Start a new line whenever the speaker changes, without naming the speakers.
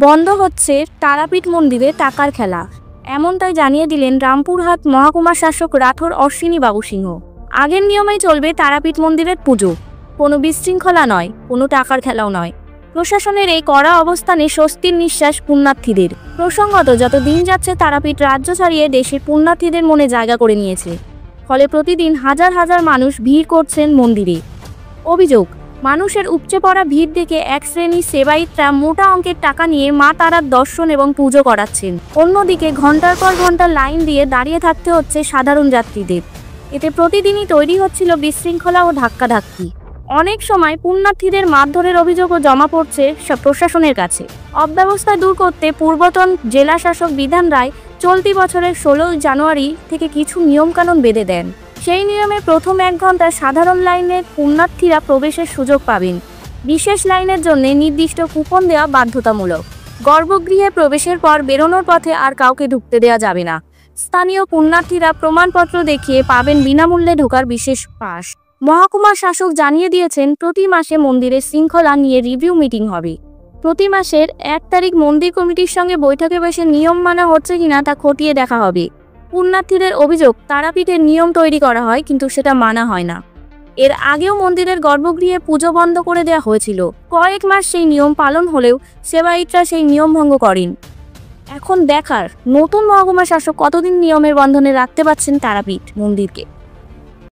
বন্ধ হচ্ছে তারাপীঠ মন্দিরে টাকার খেলা, এমনটাই জানিয়ে দিলেন রামপুরহাট মহকুমা শাসক রাঠোর অশ্বিনী বাবু সিংহ। আগের নিয়মেই চলবে তারাপীঠ মন্দিরের পুজো, কোনো বিশৃঙ্খলা নয়, কোনো টাকার খেলাও নয়। প্রশাসনের এই কড়া অবস্থানে স্বস্তির নিঃশ্বাস পুণ্যার্থীদের। প্রসঙ্গত, যত দিন যাচ্ছে তারাপীঠ রাজ্য ছাড়িয়ে দেশের পুণ্যার্থীদের মনে জায়গা করে নিয়েছে, ফলে প্রতিদিন হাজার হাজার মানুষ ভিড় করছেন মন্দিরে। অভিযোগ, মানুষের উপচে পড়া ভিড় দেখে এক শ্রেণীর সেবায়িতরা মোটা অঙ্কের টাকা নিয়ে মা তারার দর্শন এবং পুজো করাচ্ছেন। অন্যদিকে ঘন্টার পর ঘন্টা লাইন দিয়ে দাঁড়িয়ে থাকতে হচ্ছে সাধারণ যাত্রীদের। এতে প্রতিদিনই তৈরি হচ্ছিল বিশৃঙ্খলা ও ধাক্কাধাক্কি। অনেক সময় পুণ্যার্থীদের মারধরের অভিযোগও জমা পড়ছে প্রশাসনের কাছে। অব্যবস্থা দূর করতে পূর্বতন জেলা শাসক বিধান রায় চলতি বছরের 16 জানুয়ারি থেকে কিছু নিয়মকানুন বেঁধে দেন। সেই নিয়মে প্রথম 1 ঘন্টা সাধারণ লাইনের পুণ্যার্থীরা প্রবেশের সুযোগ পাবেন। বিশেষ লাইনের জন্য নির্দিষ্ট কুপন দেওয়া বাধ্যতামূলক। গর্ভগৃহে প্রবেশের পর বেরোনোর পথে আর কাউকে ঢুকতে দেওয়া যাবে না। স্থানীয় পুণ্যার্থীরা প্রমাণপত্র দেখিয়ে পাবেন বিনামূল্যে ঢোকার বিশেষ পাস। মহকুমা শাসক জানিয়ে দিয়েছেন, প্রতি মাসে মন্দিরের শৃঙ্খলা নিয়ে রিভিউ মিটিং হবে। প্রতি মাসের 1 তারিখ মন্দির কমিটির সঙ্গে বৈঠকে বসে নিয়ম মানা হচ্ছে কিনা তা খতিয়ে দেখা হবে। পুণ্যার্থীদের অভিযোগ, তারাপীঠের নিয়ম তৈরি করা হয় কিন্তু সেটা মানা হয় না। এর আগেও মন্দিরের গর্ভগৃহে পুজো বন্ধ করে দেওয়া হয়েছিল। কয়েক মাস সেই নিয়ম পালন হলেও সেবায়িতরা সেই নিয়ম ভঙ্গ করেন। এখন দেখার নতুন মহকুমা শাসক কতদিন নিয়মের বন্ধনে রাখতে পারছেন তারাপীঠ মন্দিরকে।